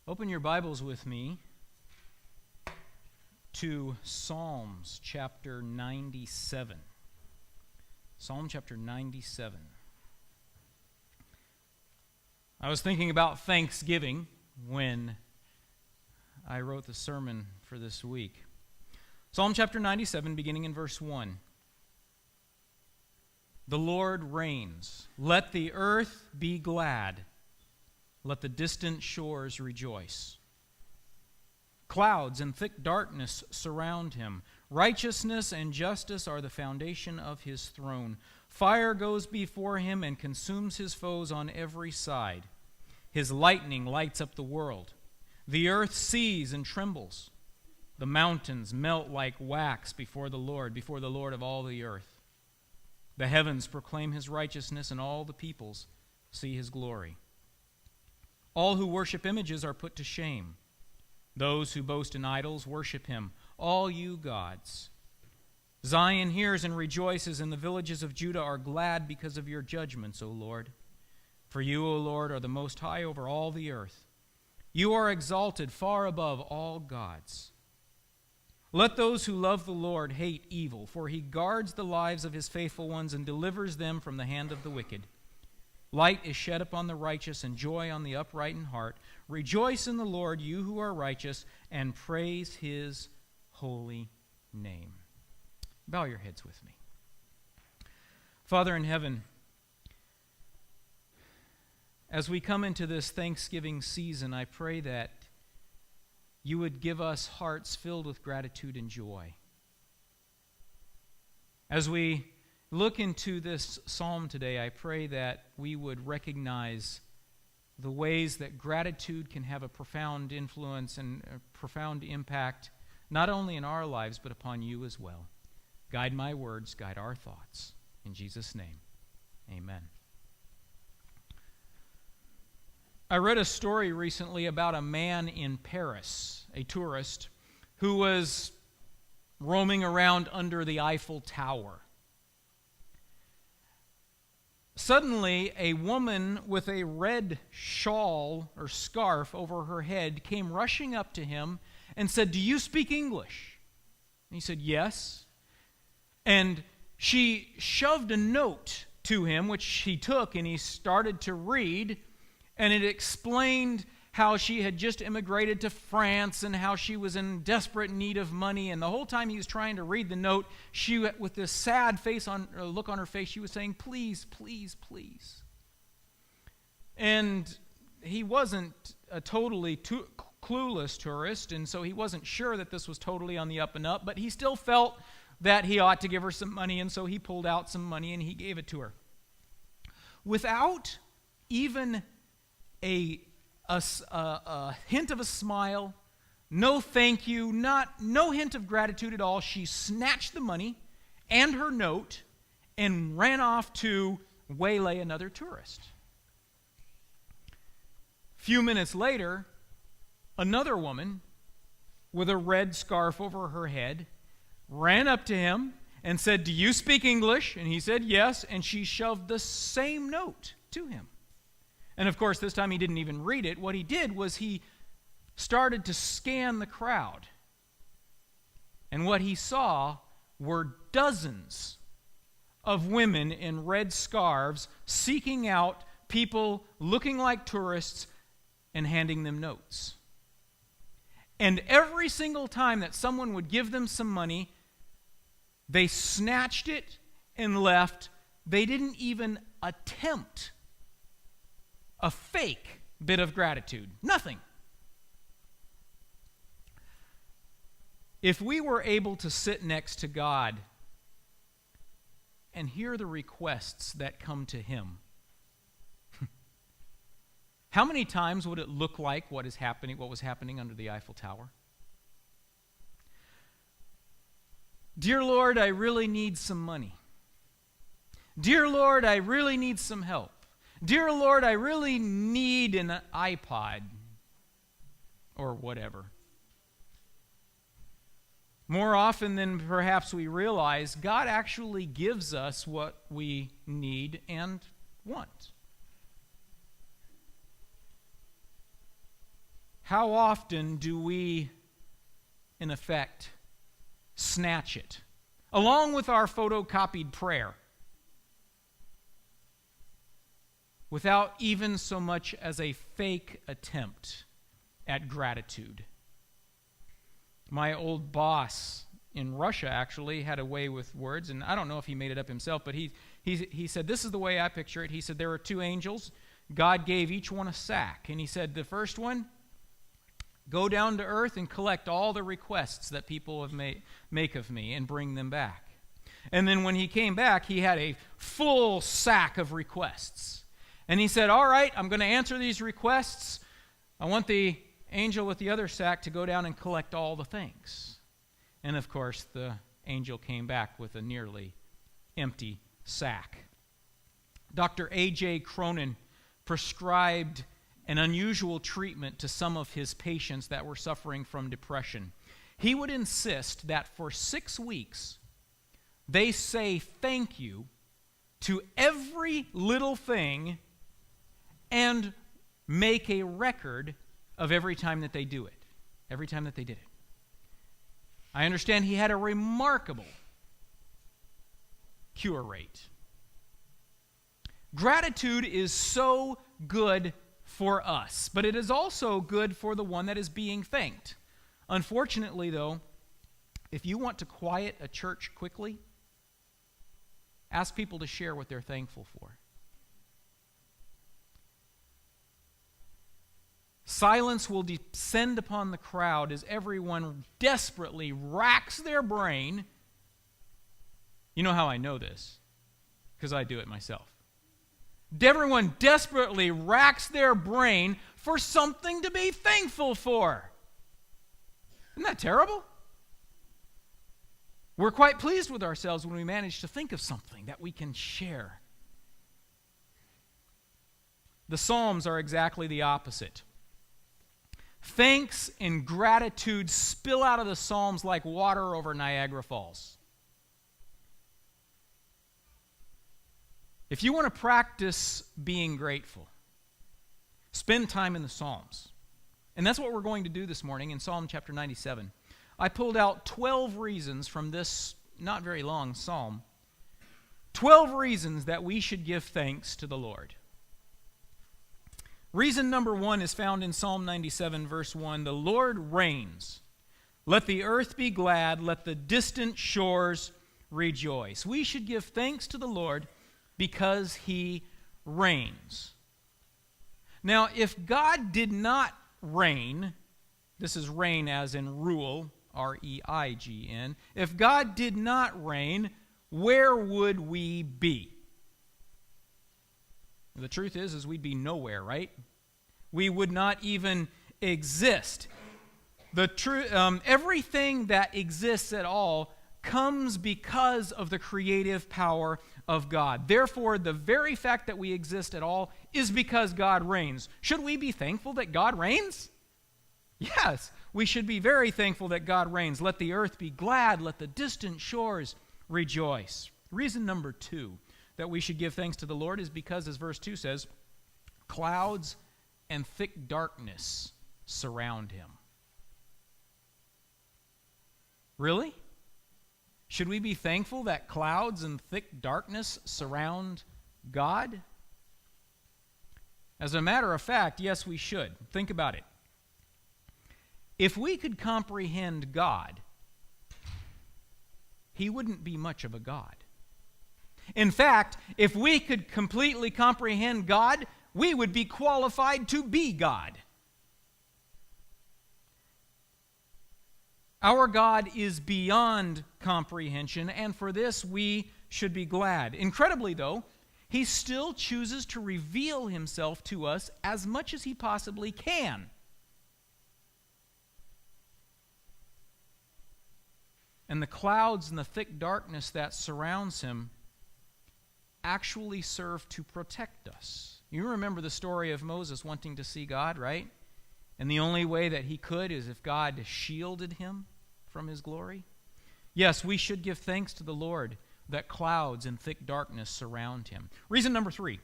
Open your Bibles with me to Psalms chapter 97. Psalm chapter 97. I was thinking about Thanksgiving when I wrote the sermon for this week. Psalm chapter 97, beginning in verse 1. The Lord reigns. Let the earth be glad. Let the distant shores rejoice. Clouds and thick darkness surround him. Righteousness and justice are the foundation of his throne. Fire goes before him and consumes his foes on every side. His lightning lights up the world. The earth sees and trembles. The mountains melt like wax before the Lord of all the earth. The heavens proclaim his righteousness, and all the peoples see his glory. All who worship images are put to shame. Those who boast in idols worship him, all you gods. Zion hears and rejoices, and the villages of Judah are glad because of your judgments, O Lord. For you, O Lord, are the most high over all the earth. You are exalted far above all gods. Let those who love the Lord hate evil, for he guards the lives of his faithful ones and delivers them from the hand of the wicked. Light is shed upon the righteous and joy on the upright in heart. Rejoice in the Lord, you who are righteous, and praise his holy name. Bow your heads with me. Father in heaven, as we come into this Thanksgiving season, I pray that you would give us hearts filled with gratitude and joy. As we look into this psalm today, I pray that we would recognize the ways that gratitude can have a profound influence and a profound impact, not only in our lives, but upon you as well. Guide my words, guide our thoughts. In Jesus' name, amen. I read a story recently about a man in Paris, a tourist, who was roaming around under the Eiffel Tower. Suddenly, a woman with a red shawl or scarf over her head came rushing up to him and said, "Do you speak English?" And he said, "Yes." And she shoved a note to him, which he took, and he started to read, and it explained how she had just immigrated to France and how she was in desperate need of money. And the whole time he was trying to read the note, she, with this sad look on her face, she was saying, "Please, please, please." And he wasn't a totally clueless tourist, and so he wasn't sure that this was totally on the up and up, but he still felt that he ought to give her some money, and so he pulled out some money and he gave it to her. Without even a hint of a smile, no thank you, no hint of gratitude at all, she snatched the money and her note and ran off to waylay another tourist. A few minutes later, another woman with a red scarf over her head ran up to him and said, "Do you speak English?" And he said, "Yes," and she shoved the same note to him. And of course, this time he didn't even read it. What he did was he started to scan the crowd. And what he saw were dozens of women in red scarves seeking out people looking like tourists and handing them notes. And every single time that someone would give them some money, they snatched it and left. They didn't even attempt a fake bit of gratitude. Nothing. If we were able to sit next to God and hear the requests that come to him, how many times would it look like what was happening under the Eiffel Tower? "Dear Lord, I really need some money. Dear Lord, I really need some help. Dear Lord, I really need an iPod," or whatever. More often than perhaps we realize, God actually gives us what we need and want. how often do we, in effect, snatch it, along with our photocopied prayer, without even so much as a fake attempt at gratitude? My old boss in Russia actually had a way with words, and I don't know if he made it up himself, but he said, this is the way I picture it. He said there were two angels. God gave each one a sack, and he said, the first one, go down to earth and collect all the requests that people have make of me and bring them back. And then when he came back, he had a full sack of requests. And he said, all right, I'm going to answer these requests. I want the angel with the other sack to go down and collect all the things. And of course, the angel came back with a nearly empty sack. Dr. A.J. Cronin prescribed an unusual treatment to some of his patients that were suffering from depression. He would insist that for 6 weeks, they say thank you to every little thing and make a record of every time that they do it. Every time that they did it. I understand he had a remarkable cure rate. Gratitude is so good for us, but it is also good for the one that is being thanked. Unfortunately, though, if you want to quiet a church quickly, ask people to share what they're thankful for. Silence will descend upon the crowd as everyone desperately racks their brain. You know how I know this? Because I do it myself. Everyone desperately racks their brain for something to be thankful for. Isn't that terrible? We're quite pleased with ourselves when we manage to think of something that we can share. The Psalms are exactly the opposite. Thanks and gratitude spill out of the Psalms like water over Niagara Falls. If you want to practice being grateful, spend time in the Psalms. And that's what we're going to do this morning in Psalm chapter 97. I pulled out 12 reasons from this not very long psalm. 12 reasons that we should give thanks to the Lord. Reason number 1 is found in Psalm 97, verse 1. The Lord reigns. Let the earth be glad. Let the distant shores rejoice. We should give thanks to the Lord because he reigns. Now, if God did not reign, this is reign as in rule, R-E-I-G-N. If God did not reign, where would we be? The truth is we'd be nowhere, right? We would not even exist. Everything that exists at all comes because of the creative power of God. Therefore, the very fact that we exist at all is because God reigns. Should we be thankful that God reigns? Yes, we should be very thankful that God reigns. Let the earth be glad. Let the distant shores rejoice. Reason number 2 that we should give thanks to the Lord is because, as verse 2 says, clouds and thick darkness surround him. Really? Should we be thankful that clouds and thick darkness surround God? As a matter of fact, yes, we should. Think about it. If we could comprehend God, he wouldn't be much of a God. In fact, if we could completely comprehend God, we would be qualified to be God. Our God is beyond comprehension, and for this we should be glad. Incredibly, though, he still chooses to reveal himself to us as much as he possibly can. And the clouds and the thick darkness that surrounds him actually serve to protect us. You remember the story of Moses wanting to see God, right? And the only way that he could is if God shielded him from his glory. Yes, we should give thanks to the Lord that clouds and thick darkness surround him. Reason number 3.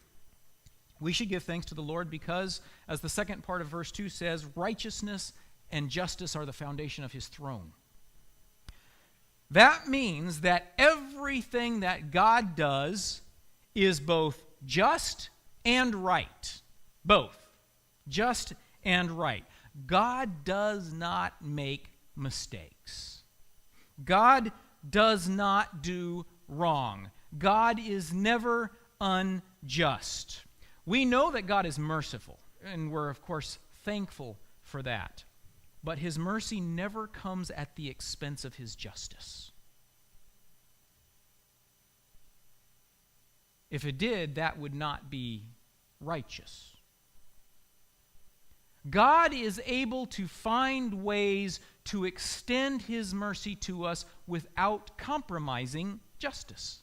We should give thanks to the Lord because, as the second part of verse 2 says, righteousness and justice are the foundation of his throne. That means that everything that God does is both just and right. Both. Just and right. God does not make mistakes. God does not do wrong. God is never unjust. We know that God is merciful, and we're, of course, thankful for that. But his mercy never comes at the expense of his justice. If it did, that would not be righteous. God is able to find ways to extend his mercy to us without compromising justice.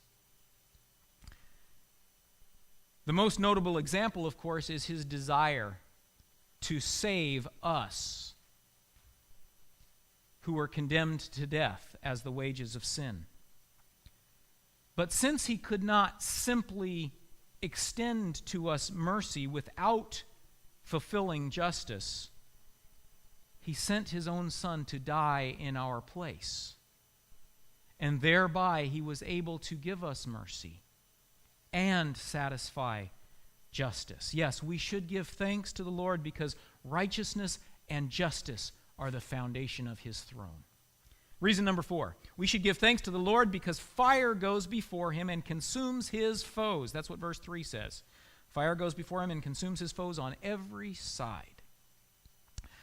The most notable example, of course, is his desire to save us who were condemned to death as the wages of sin. But since he could not simply extend to us mercy without fulfilling justice, he sent his own Son to die in our place. And thereby he was able to give us mercy and satisfy justice. Yes, we should give thanks to the Lord because righteousness and justice are the foundation of his throne. Reason number 4, we should give thanks to the Lord because fire goes before him and consumes his foes. That's what verse 3 says. Fire goes before him and consumes his foes on every side.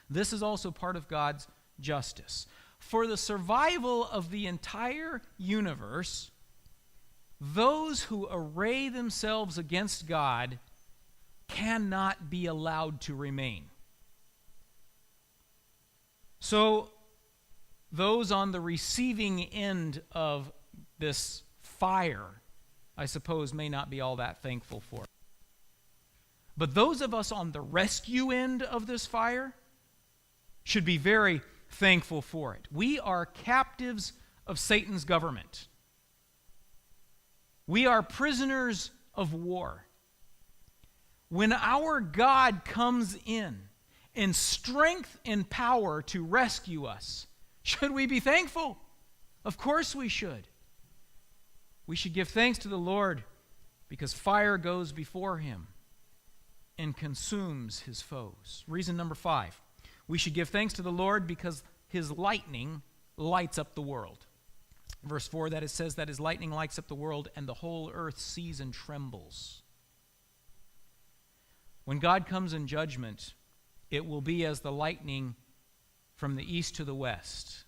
This is also part of God's justice. For the survival of the entire universe, those who array themselves against God cannot be allowed to remain. So, those on the receiving end of this fire, I suppose, may not be all that thankful for. But those of us on the rescue end of this fire should be very thankful for it. We are captives of Satan's government. We are prisoners of war. When our God comes in strength and power to rescue us, should we be thankful? Of course we should. We should give thanks to the Lord because fire goes before him and consumes his foes. Reason number 5, we should give thanks to the Lord because his lightning lights up the world. Verse 4, that it says that his lightning lights up the world and the whole earth sees and trembles. When God comes in judgment, it will be as the lightning from the east to the west.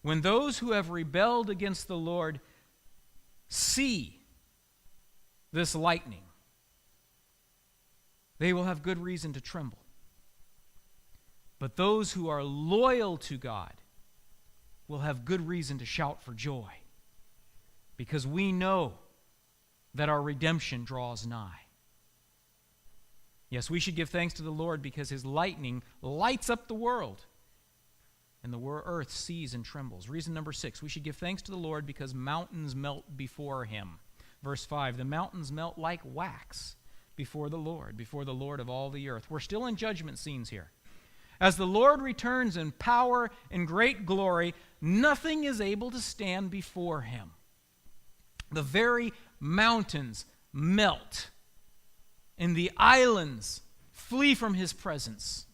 When those who have rebelled against the Lord see this lightning, they will have good reason to tremble. But those who are loyal to God will have good reason to shout for joy, because we know that our redemption draws nigh. Yes, we should give thanks to the Lord because his lightning lights up the world and the earth sees and trembles. Reason number 6, we should give thanks to the Lord because mountains melt before him. Verse 5, the mountains melt like wax before the Lord of all the earth. We're still in judgment scenes here. As the Lord returns in power and great glory, nothing is able to stand before him. The very mountains melt, and the islands flee from his presence.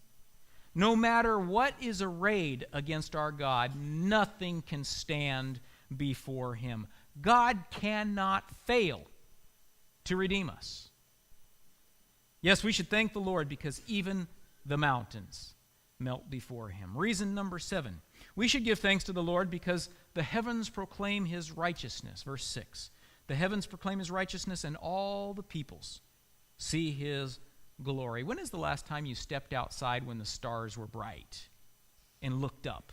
No matter what is arrayed against our God, nothing can stand before him. God cannot fail to redeem us. Yes, we should thank the Lord because even the mountains melt before him. Reason number 7, we should give thanks to the Lord because the heavens proclaim his righteousness. Verse 6, the heavens proclaim his righteousness and all the peoples see his glory. When is the last time you stepped outside when the stars were bright and looked up?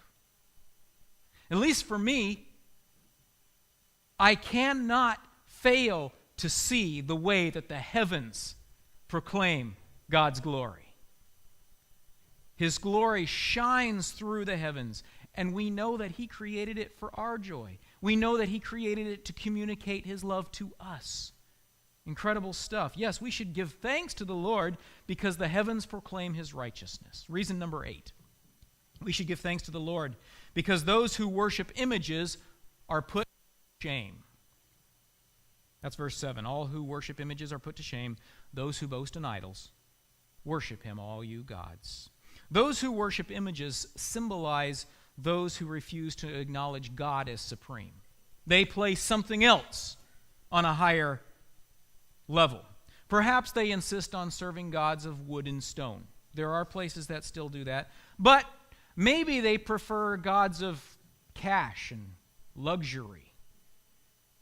At least for me, I cannot fail to see the way that the heavens proclaim God's glory. His glory shines through the heavens, and we know that he created it for our joy. We know that he created it to communicate his love to us. Incredible stuff. Yes, we should give thanks to the Lord because the heavens proclaim his righteousness. Reason number 8. We should give thanks to the Lord because those who worship images are put to shame. That's verse 7. All who worship images are put to shame. Those who boast in idols, worship him, all you gods. Those who worship images symbolize those who refuse to acknowledge God as supreme. They place something else on a higher level. Perhaps they insist on serving gods of wood and stone. There are places that still do that. But maybe they prefer gods of cash and luxury.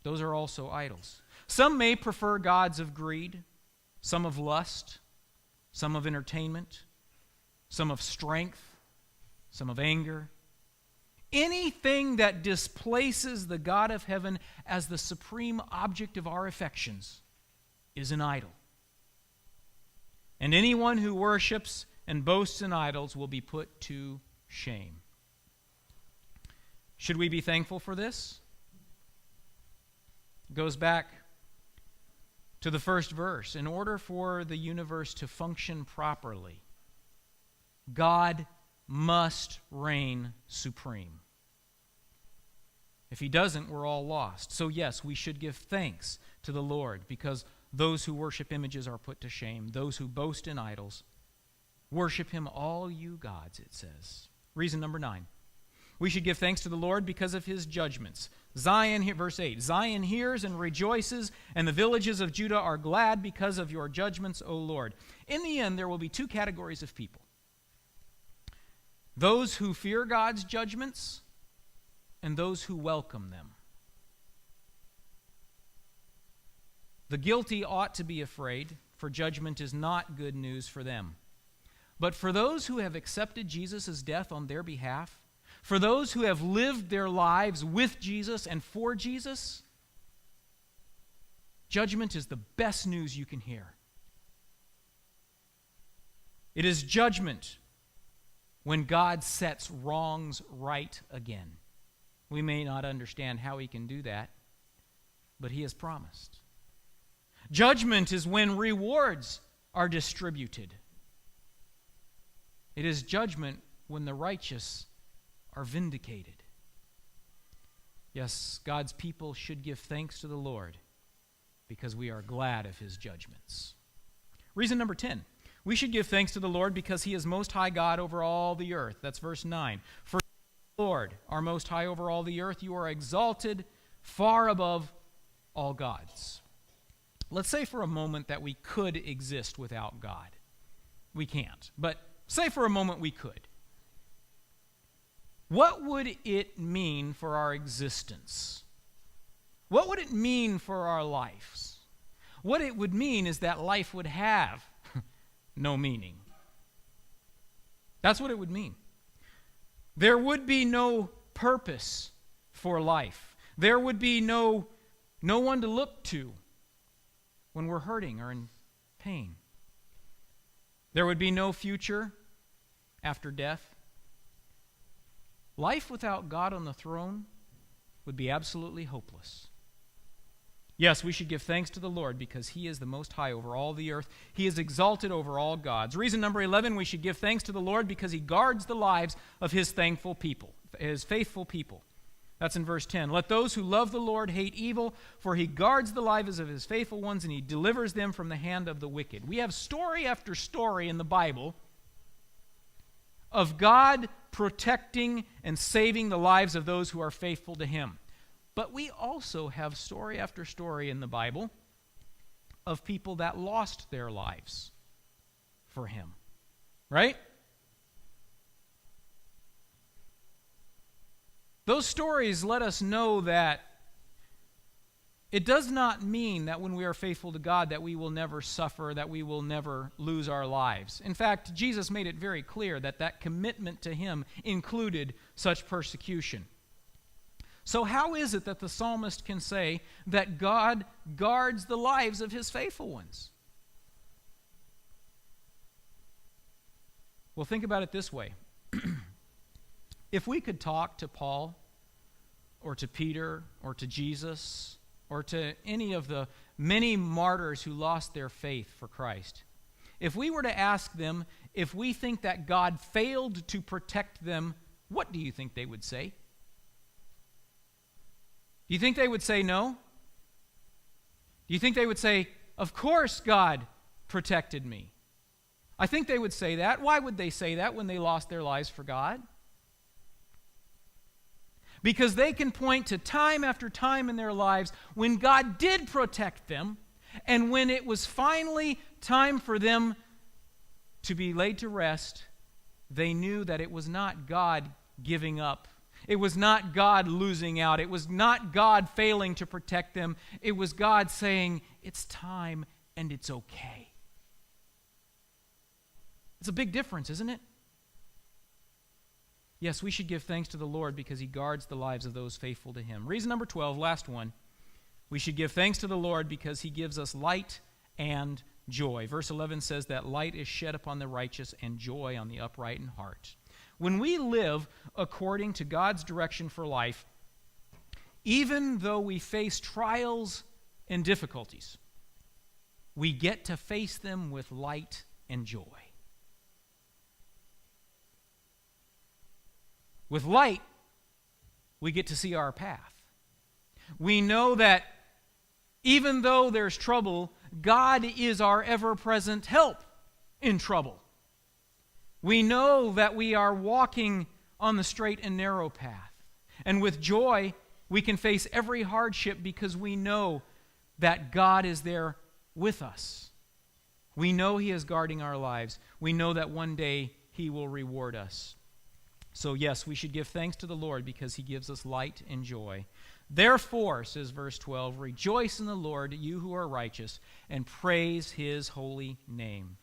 Those are also idols. Some may prefer gods of greed, some of lust, some of entertainment, some of strength, some of anger. Anything that displaces the God of heaven as the supreme object of our affections is an idol. And anyone who worships and boasts in idols will be put to shame. Should we be thankful for this? It goes back to the first verse. In order for the universe to function properly, God must reign supreme. If he doesn't, we're all lost. So yes, we should give thanks to the Lord because those who worship images are put to shame. Those who boast in idols, worship him, all you gods, it says. Reason number 9. We should give thanks to the Lord because of his judgments. Verse 8, Zion hears and rejoices, and the villages of Judah are glad because of your judgments, O Lord. In the end, there will be 2 categories of people. Those who fear God's judgments and those who welcome them. The guilty ought to be afraid, for judgment is not good news for them. But for those who have accepted Jesus' death on their behalf, for those who have lived their lives with Jesus and for Jesus, judgment is the best news you can hear. It is judgment when God sets wrongs right again. We may not understand how he can do that, but he has promised. Judgment is when rewards are distributed. It is judgment when the righteous are vindicated. Yes, God's people should give thanks to the Lord because we are glad of his judgments. Reason number 10. We should give thanks to the Lord because he is most high God over all the earth. That's verse 9. For the Lord are most high over all the earth. You are exalted far above all gods. Let's say for a moment that we could exist without God. We can't, but say for a moment we could. What would it mean for our existence? What would it mean for our lives? What it would mean is that life would have no meaning. That's what it would mean. There would be no purpose for life. There would be no one to look to when we're hurting or in pain. There would be no future after death. Life without God on the throne would be absolutely hopeless. Yes, we should give thanks to the Lord because he is the most high over all the earth. He is exalted over all gods. Reason number 11, we should give thanks to the Lord because he guards the lives of his thankful people, his faithful people. That's in verse 10. Let those who love the Lord hate evil, for he guards the lives of his faithful ones and he delivers them from the hand of the wicked. We have story after story in the Bible of God protecting and saving the lives of those who are faithful to him. But we also have story after story in the Bible of people that lost their lives for him. Right? Those stories let us know that it does not mean that when we are faithful to God that we will never suffer, that we will never lose our lives. In fact, Jesus made it very clear that that commitment to him included such persecution. So how is it that the psalmist can say that God guards the lives of his faithful ones? Well, think about it this way. If we could talk to Paul or to Peter or to Jesus or to any of the many martyrs who lost their faith for Christ. If we were to ask them if we think that God failed to protect them, what do you think they would say? Do you think they would say no? Do you think they would say, of course God protected me? I think they would say that. Why would they say that when they lost their lives for God? Because they can point to time after time in their lives when God did protect them, and when it was finally time for them to be laid to rest, they knew that it was not God giving up. It was not God losing out. It was not God failing to protect them. It was God saying, it's time and it's okay. It's a big difference, isn't it? Yes, we should give thanks to the Lord because he guards the lives of those faithful to him. Reason number 12, last one. We should give thanks to the Lord because he gives us light and joy. Verse 11 says that light is shed upon the righteous and joy on the upright in heart. When we live according to God's direction for life, even though we face trials and difficulties, we get to face them with light and joy. With light, we get to see our path. We know that even though there's trouble, God is our ever-present help in trouble. We know that we are walking on the straight and narrow path. And with joy, we can face every hardship because we know that God is there with us. We know he is guarding our lives. We know that one day he will reward us. So yes, we should give thanks to the Lord because he gives us light and joy. Therefore, says verse 12, rejoice in the Lord, you who are righteous, and praise his holy name.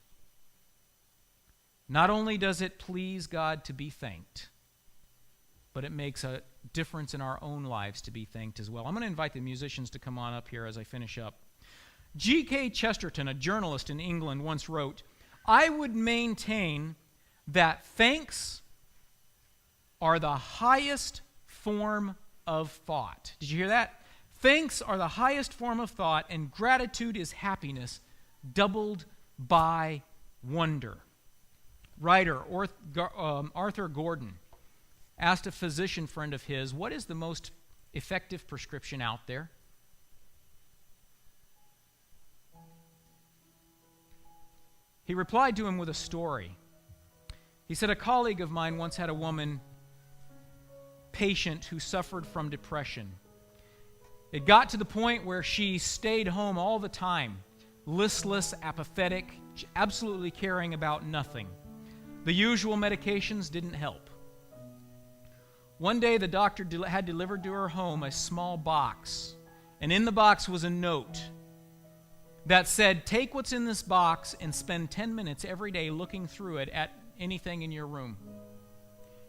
Not only does it please God to be thanked, but it makes a difference in our own lives to be thanked as well. I'm going to invite the musicians to come on up here as I finish up. G.K. Chesterton, a journalist in England, once wrote, I would maintain that thanks are the highest form of thought. Did you hear that? Thanks are the highest form of thought, and gratitude is happiness doubled by wonder. Writer Arthur Gordon asked a physician friend of his, what is the most effective prescription out there? He replied to him with a story. He said, a colleague of mine once had a woman patient who suffered from depression. It got to the point where she stayed home all the time, listless, apathetic, absolutely caring about nothing. The usual medications didn't help. One day the doctor had delivered to her home a small box, and in the box was a note that said, take what's in this box and spend 10 minutes every day looking through it at anything in your room.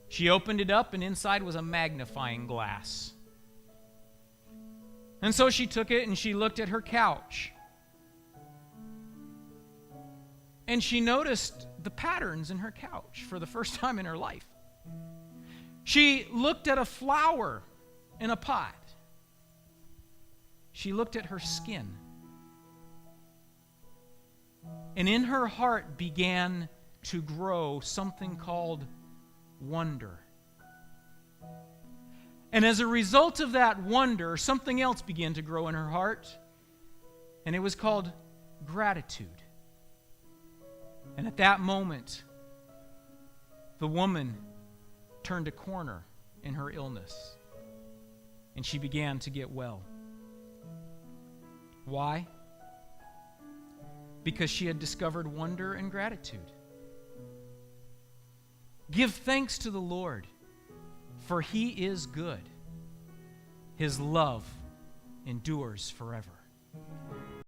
She opened it up, and inside was a magnifying glass. And so she took it and she looked at her couch. And she noticed the patterns in her couch for the first time in her life. She looked at a flower in a pot. She looked at her skin. And in her heart began to grow something called wonder. And as a result of that wonder, something else began to grow in her heart, and it was called gratitude. And at that moment, the woman turned a corner in her illness, and she began to get well. Why? Because she had discovered wonder and gratitude. Give thanks to the Lord, for he is good. His love endures forever.